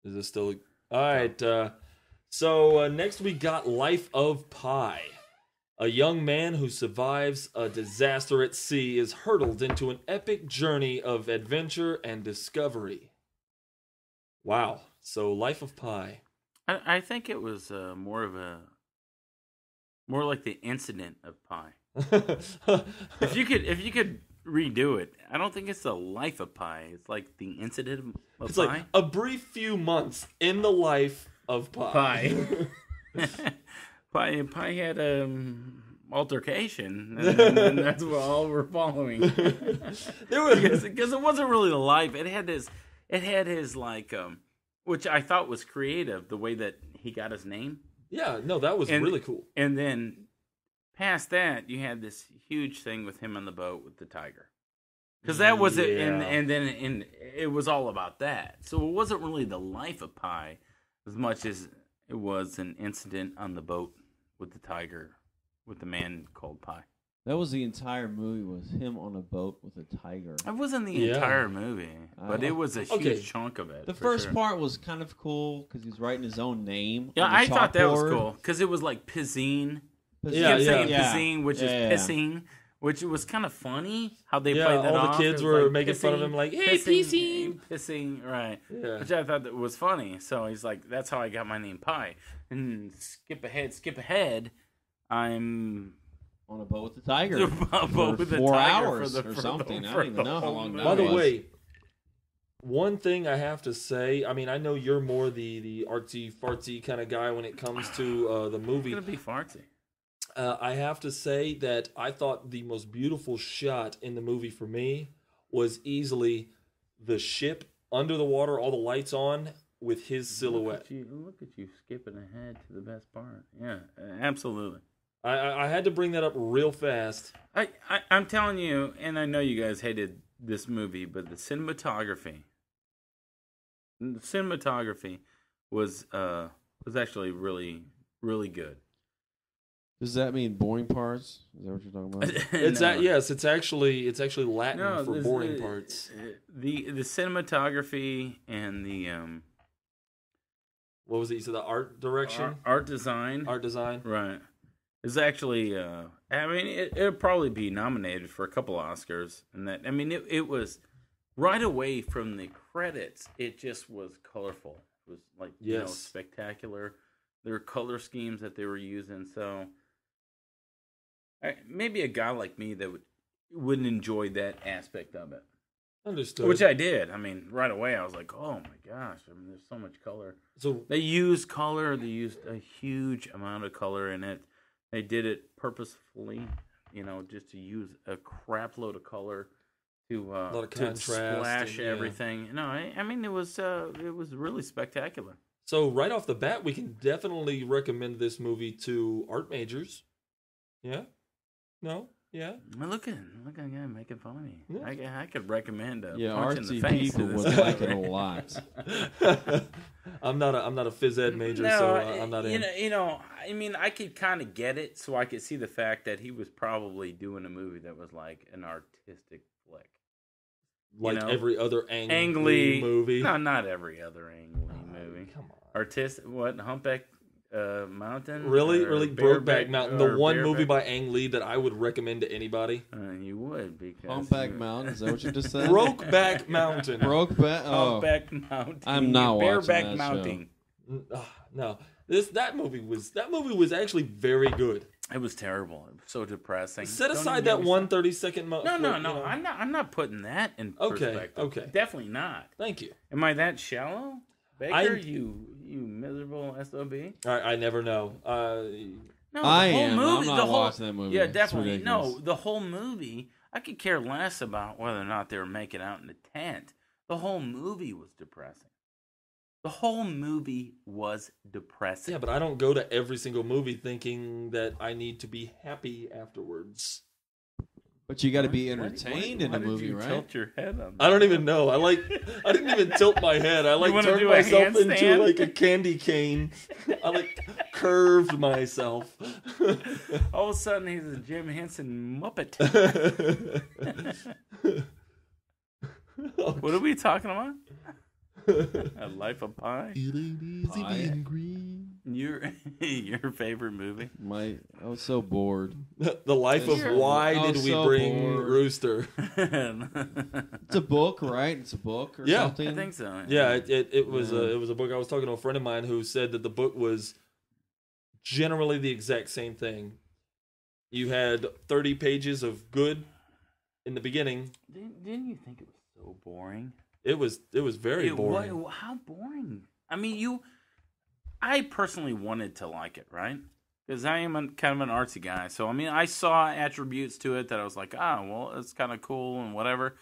Is this still all right? So next we got Life of Pi. A young man who survives a disaster at sea is hurtled into an epic journey of adventure and discovery. Wow. So Life of Pi. I think it was more like the incident of Pi. If you could redo it, I don't think it's the life of Pi. It's like the incident of It's Pi. like a brief few months in the life of Pi. Pi had altercation, and that's what all we're following. Because it wasn't really the life. It had his like, which I thought was creative, the way that he got his name. Yeah, no, that was really cool. And then past that, you had this huge thing with him on the boat with the tiger. Because that was it, and then it was all about that. So it wasn't really the life of Pi as much as it was an incident on the boat with the tiger, with the man called Pi. That was the entire movie, was him on a boat with a tiger. It wasn't the entire movie, but it was a huge chunk of it. The first part was kind of cool because he's writing his own name. Yeah, on the I thought that was chalkboard. cool because it was like pizzine. Yeah, Pizzine, which is pissing, which was kind of funny how they played that all off. the kids were making fun of him, like, "Hey, pissing, right?" Yeah. Which I thought that was funny. So he's like, "That's how I got my name, Pi." And skip ahead. I'm on a boat with the tiger for for 4 hours or something. I don't even know how long that was. By the way, one thing I have to say, I mean, I know you're more the artsy fartsy kind of guy when it comes to the movie. It's gonna be fartsy. I have to say that I thought the most beautiful shot in the movie for me was easily the ship under the water, all the lights on, with his silhouette. Look at you skipping ahead to the best part. Yeah, absolutely. I had to bring that up real fast. I'm telling you, and I know you guys hated this movie, but the cinematography was actually really, really good. Does that mean boring parts? Is that what you're talking about? Yes, it's actually Latin for boring parts. The cinematography and the what was it? You said the art direction, art design, right? Is actually I mean it'll probably be nominated for a couple Oscars, and that I mean it was right away from the credits. It just was colorful. It was like spectacular. There were color schemes that they were using, so. Maybe a guy like me that wouldn't enjoy that aspect of it. Understood. Which I did. I mean, right away I was like, "Oh my gosh!" I mean, there's so much color. So they used color. They used a huge amount of color in it. They did it purposefully, just to use a crap load of color to splash everything. No, I mean it was really spectacular. So right off the bat, we can definitely recommend this movie to art majors. Yeah. No? Yeah? Look at a guy making fun of me. Yeah. I could recommend a punch in the artsy face people to this would guy. like it a lot. I'm not a phys ed major, so I'm not in. I mean, I could kind of get it, so I could see the fact that he was probably doing a movie that was like an artistic flick. Like every other Ang Lee movie. No, not every other Ang Lee movie. Come on. Artistic, what, Humpback Mountain? Really? Brokeback Mountain, the one movie by Ang Lee that I would recommend to anybody. You would, because... Humpback Mountain, is that what you just said? Brokeback Mountain. Humpback Mountain. I'm not watching Bareback that Mountain. Show. No. That movie was actually very good. It was terrible. It was so depressing. Set aside that 1/32 moment. No. I'm not putting that in perspective. Okay. Definitely not. Thank you. Am I that shallow, Baker? You miserable SOB. I never know. No, I am. I'm not watching that movie. Yeah, It's definitely. ridiculous. No, the whole movie. I could care less about whether or not they were making out in the tent. The whole movie was depressing. The whole movie was depressing. Yeah, but I don't go to every single movie thinking that I need to be happy afterwards. But you got to be entertained in the movie, did you right? Tilt your head on that? I don't even know. I didn't even tilt my head. I wanna turned do a myself into handstand? like a candy cane. I curved myself. All of a sudden, he's a Jim Henson Muppet. What are we talking about? A Life of Pi. Feeling easy Pie? being green. Your favorite movie? I was so bored. The life of Sure. why I did was we so bring bored. Rooster? It's a book, right? It's a book or Yeah. something. I think so. Yeah, it was Yeah. it was a book. I was talking to a friend of mine who said that the book was generally the exact same thing. You had 30 pages of good in the beginning. Didn't you think it was so boring? It was very boring. How boring? I mean, I personally wanted to like it, right? Because I am kind of an artsy guy. So, I mean, I saw attributes to it that I was like, well, it's kind of cool and whatever.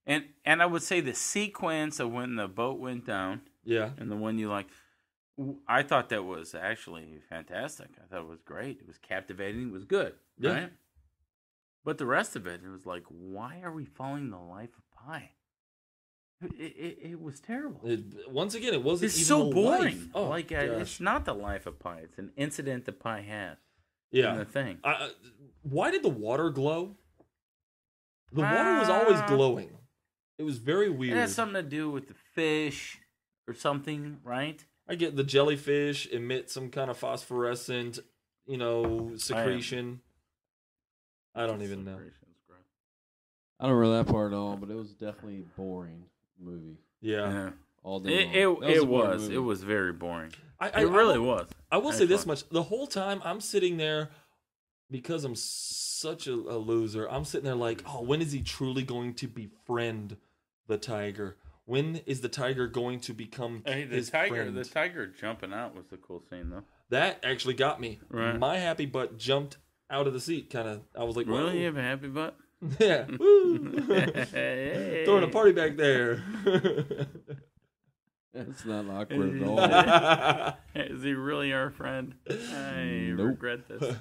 And I would say the sequence of when the boat went down Yeah. and the one you like, I thought that was actually fantastic. I thought it was great. It was captivating. It was good, Yeah. right? But the rest of it was like, why are we following the life of Pi? It was terrible. Once again, it wasn't It's even so a boring. life. Oh, like gosh. it's not the life of Pi. It's an incident that Pi had. Yeah. In the thing. Why did the water glow? The water was always glowing. It was very weird. It has something to do with the fish or something, right? I get the jellyfish emit some kind of phosphorescent, secretion. I don't even know. I don't remember that part at all, but it was definitely a boring movie Yeah. all day long. It a boring was. movie. It was very boring. It It really was. I will say this Actually. much: the whole time I'm sitting there, because I'm such a loser. I'm sitting there like, oh, when is he truly going to befriend the tiger? When is the tiger going to become his friend? The tiger jumping out was a cool scene, though. That actually got me. Right. My happy butt jumped out of the seat. Kind of. I was like, whoa. Really, you have a happy butt? Yeah. Woo. Hey. Throwing a party back there. It's not awkward at all. Is he really our friend? I Nope. regret this.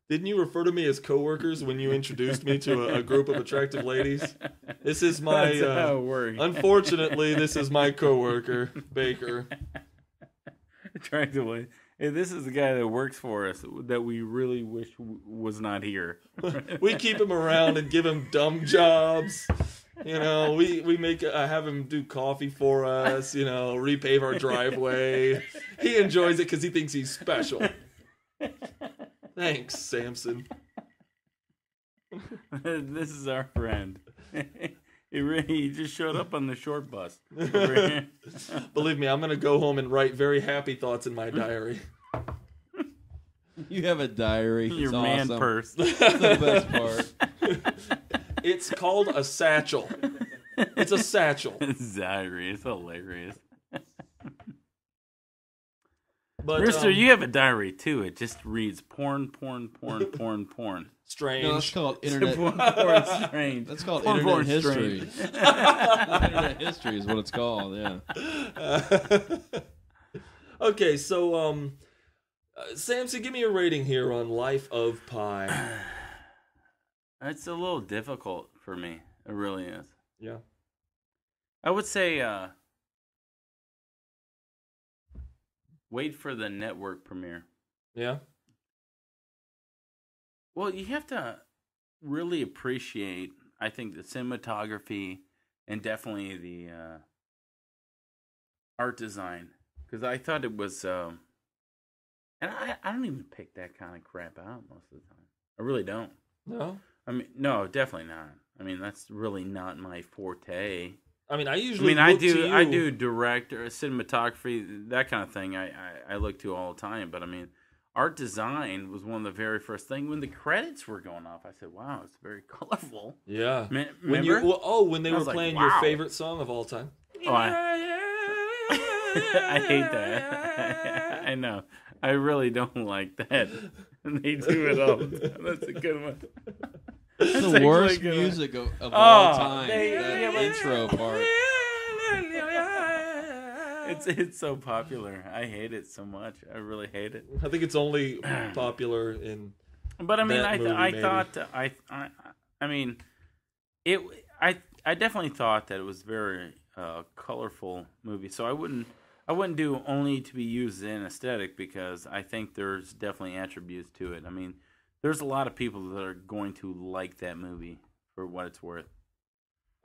Didn't you refer to me as coworkers when you introduced me to a group of attractive ladies? This is my. That's how it works. Unfortunately, this is my coworker, Baker. Attractively. Hey, this is the guy that works for us that we really wish was not here. We keep him around and give him dumb jobs. We make have him do coffee for us. Repave our driveway. He enjoys it because he thinks he's special. Thanks, Samson. This is our friend. He just showed up on the short bus. Believe me, I'm gonna go home and write very happy thoughts in my diary. You have a diary. Your It's man awesome. purse. That's the best part. It's called a satchel. It's a satchel. Diary. It's hilarious. But Rooster, you have a diary too. It just reads porn, porn, porn, porn, porn. strange. No, that's called internet. Porn, strange. That's called Porn, internet porn, history. strange. Internet history is what it's called. Yeah. Okay, so Samson, give me a rating here on Life of Pi. It's a little difficult for me. It really is. Yeah. I would say wait for the network premiere. Yeah. Well, you have to really appreciate, I think, the cinematography and definitely the art design. Because I thought it was... and I don't even pick that kind of crap out most of the time. I really don't. No. I mean, no, definitely not. I mean, that's really not my forte. I mean, I I usually mean, look to you. I do direct or cinematography, that kind of thing. I look to all the time. But I mean, art design was one of the very first things. When the credits were going off, I said, "Wow, it's very colorful." Yeah. Remember? When they I were was like, playing wow. your favorite song of all time. Oh, I hate that. I know. I really don't like that. They do it all the time. That's a good one. It's That's the actually worst a good one. music of all time. they- That yeah, but- intro part. It's so popular. I hate it so much. I really hate it. I think it's only popular in. But I mean, That movie, I maybe. thought I mean, it. I definitely thought that it was very colorful movie. So I wouldn't do only to be used in aesthetic because I think there's definitely attributes to it. I mean, there's a lot of people that are going to like that movie for what it's worth.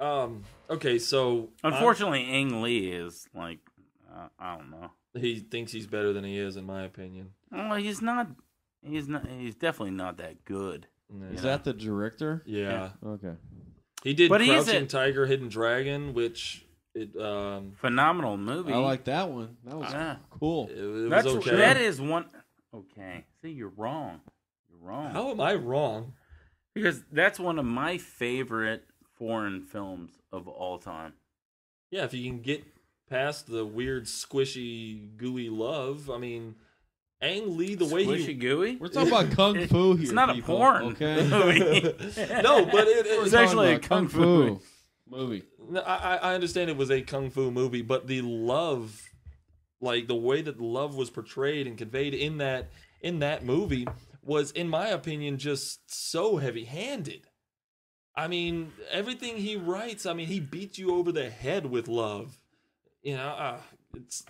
Okay, so Unfortunately, Ang Lee is like, I don't know. he thinks he's better than he is, in my opinion. Well, he's not. He's not. He's definitely not that good. Yeah. Is that the director? Yeah. Okay. He did But he's Crouching a- Tiger, Hidden Dragon, which Phenomenal movie. I like that one. That was Yeah. cool. it That's was okay. that is one. Okay, see, you're wrong. You're wrong. How am I wrong? Because that's one of my favorite foreign films of all time. Yeah, if you can get past the weird, squishy, gooey love, I mean, Ang Lee, the way Squishy he gooey. We're talking about kung fu here. It's not people, a porn okay? movie. No, but We're It's it's talking actually a about kung fu movie. I understand it was a kung fu movie, but the love, like the way that love was portrayed and conveyed in that movie, was, in my opinion, just so heavy-handed. I mean, everything he writes, I mean, he beats you over the head with love. You know,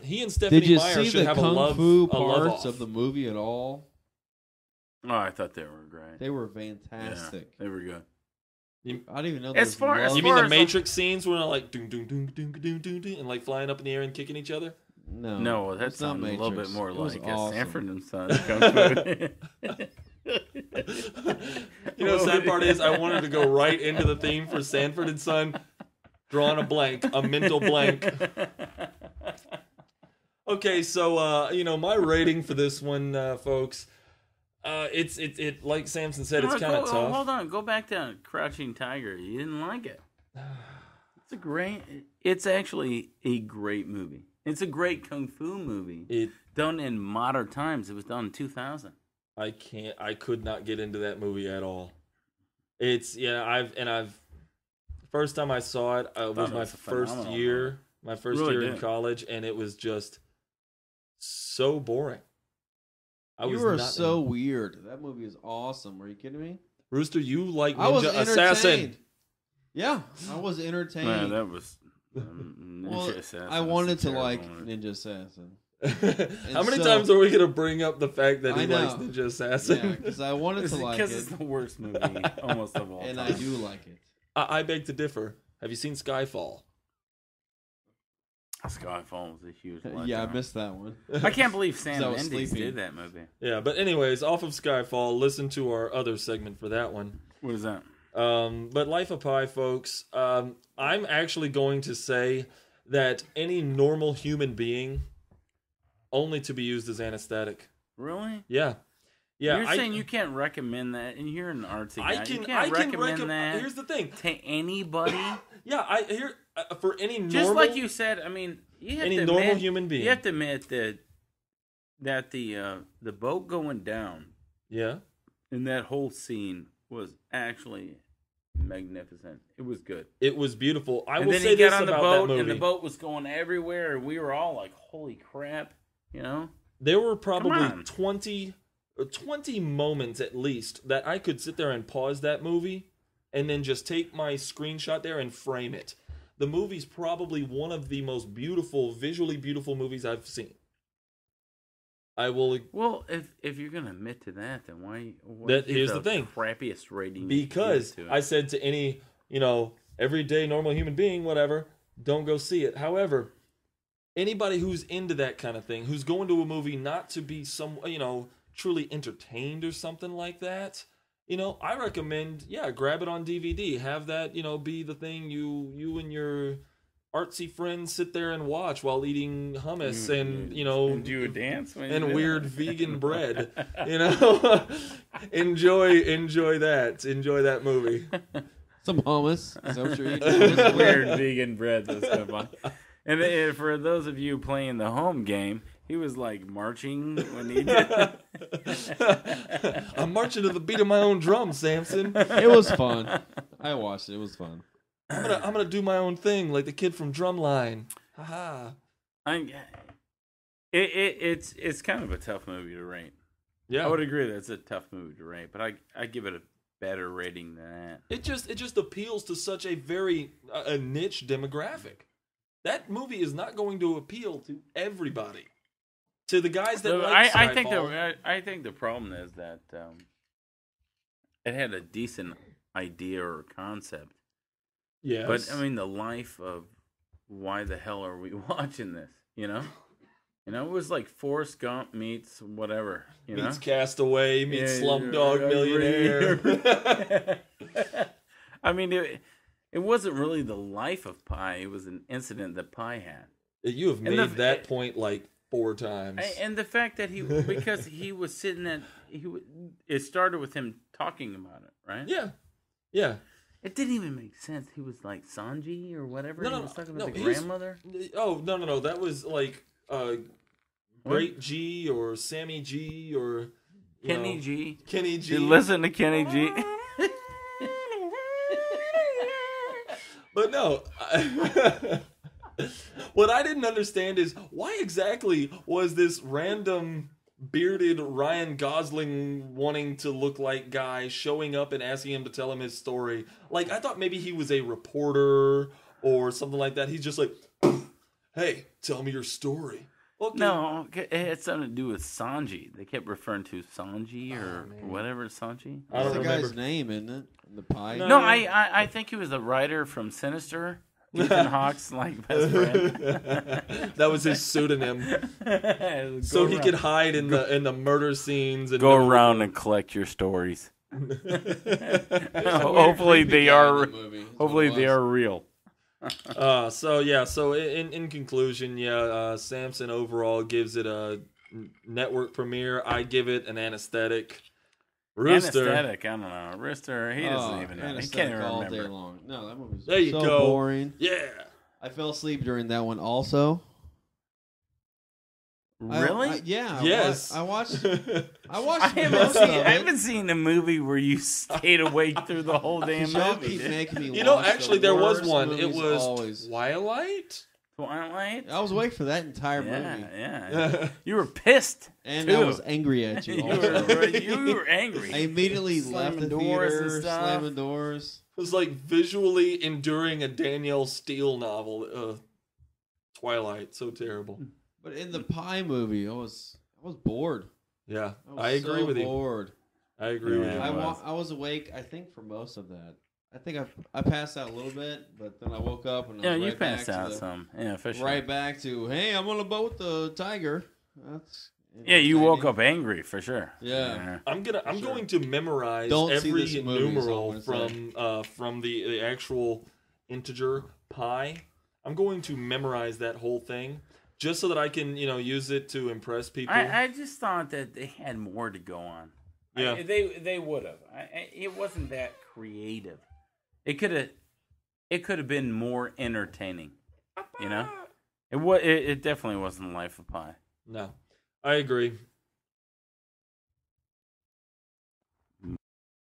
he and Stephanie Did you Meyer see should the have kung a love fu a love parts off. of the movie at all? Oh, I thought they were great. They were fantastic. They were good. I didn't even know. As far as You mean the as Matrix scenes where they're like doom doom doom doom doom doom doom and like flying up in the air and kicking each other? No, that it's not sounds a little Matrix. bit more It was like awesome. a Sanford and Son kung fu. You know, the sad part is I wanted to go right into the theme for Sanford and Son, drawing a mental blank. Okay, so my rating for this one, folks, it's like Samson said, it's kind of tough. Hold on, go back to Crouching Tiger. You didn't like it. It's actually a great movie. It's a great kung fu movie. Done in modern times. It was done in 2000. I could not get into that movie at all. First time I saw it was my first year in college, and it was just so boring. You were so weird. That movie is awesome. Are you kidding me? Rooster, you like I was Ninja entertained. Assassin. Yeah, I was entertained. Man, that was Ninja Assassin. I wanted to Terrible like movie. Ninja Assassin. How many so- times are we going to bring up the fact that I he know. likes Ninja Assassin? Yeah, because I wanted to like Because it, it's the worst movie almost of all and time. I do like it. I beg to differ. Have you seen Skyfall? Skyfall was a huge letdown. Yeah, I missed that one. I can't believe I Sam was Mendes sleeping. did that movie. Yeah, but anyways, off of Skyfall, listen to our other segment for that one. What is that? But Life of Pi, folks, I'm actually going to say that any normal human being only to be used as anesthetic. Really? Yeah. Yeah. You're saying you can't recommend that, and you're an artsy guy. I can recommend that. Here's the thing. To anybody. Yeah, for any normal, Just like you said, I mean, you have any to normal admit, human being. You have to admit that the boat going down Yeah. and that whole scene was actually magnificent. It was good. It was beautiful. I And will then say he this got on the about boat, that movie. and the boat was going everywhere, and we were all like, "Holy crap!" You know. There were probably on. 20 moments at least that I could sit there and pause that movie and then just take my screenshot there and frame it. The movie's probably one of the most visually beautiful movies I've seen. I will, Well, if you're gonna admit to that, then why here's the thing. crappiest rating you can because give to it? I said to any, everyday normal human being, whatever, don't go see it. However, anybody who's into that kind of thing, who's going to a movie not to be truly entertained or something like that, I recommend, grab it on DVD. Have that, be the thing you and your artsy friends sit there and watch while eating hummus and do a dance when you and do weird that. vegan bread. Enjoy that. Enjoy that movie. Some hummus. Is that what you're eating? This weird vegan bread that's going on. And for those of you playing the home game, he was like marching when he did. I'm marching to the beat of my own drum, Samson. It was fun. I watched it. It was fun. I'm gonna do my own thing like the kid from Drumline. Haha. It's kind of a tough movie to rate. Yeah. I would agree that it's a tough movie to rate, but I give it a better rating than that. It just appeals to such a very a niche demographic. That movie is not going to appeal to everybody. To the guys that like Skyfall. I think the problem is that it had a decent idea or concept, Yes. But I mean, the life of why the hell are we watching this? You know, it was like Forrest Gump meets whatever. Meets Castaway, meets Slumdog Millionaire. I mean, it wasn't really the life of Pi. It was an incident that Pi had. You have made that point like 4 times. And the fact that because he was sitting at, it started with him talking about it, right? Yeah. It didn't even make sense. He was like Sanji or whatever. He was talking about the he was- grandmother. Oh, no. That was like Great G or Sammy G or Kenny G. Kenny G. You listen to Kenny G. But no. What I didn't understand is why exactly was this random bearded Ryan Gosling wanting to look like guy showing up and asking him to tell him his story? Like, I thought maybe he was a reporter or something like that. He's just like, hey, tell me your story. Okay. No, it had something to do with Sanji. They kept referring to Sanji or whatever, Sanji. I don't That's the remember. guy's name, isn't it? The pie. No, I think he was a writer from Sinister. Ethan Hawke's like best friend. That was his pseudonym, so he could hide in the murder scenes and go around and collect your stories. Hopefully they are. Hopefully they are real. So in conclusion, Samson overall gives it a network premiere. I give it an anesthetic. Rooster. Anesthetic, I don't know. Rooster, he doesn't even know. He can't even all remember. day long. No, that movie was There you so go. boring. Yeah. I fell asleep during that one also. Really? Yes. I watched I most of it. haven't seen a movie where you stayed awake through the whole damn Y'all movie. keep dude. making me You know, watch actually, the there was worst one. It movies was always. Twilight. Twilight? I was awake for that entire movie. Yeah. You were pissed. And too. I was angry at you You also. were angry. I immediately Slamming left the doors theater, and stuff. slamming doors. It was like visually enduring a Danielle Steele novel. Twilight, so terrible. But in the Pie movie, I was bored. Yeah, I, was I agree so with you. bored. I agree with you. Yeah. I was awake, I think, for most of that. I think I passed out a little bit, but then I woke up and I was you right passed back out to some. Yeah, for sure. right back to, hey, I'm on a boat with the tiger. That's Yeah, you woke entertaining. up angry for sure. Yeah. I'm sure. going to memorize Don't see every this movie, is all numeral I'm gonna from the actual integer pi. I'm going to memorize that whole thing just so that I can use it to impress people. I just thought that they had more to go on. Yeah. They would have. It wasn't that creative. It could have been more entertaining. You know, it definitely wasn't Life of Pi. No, I agree.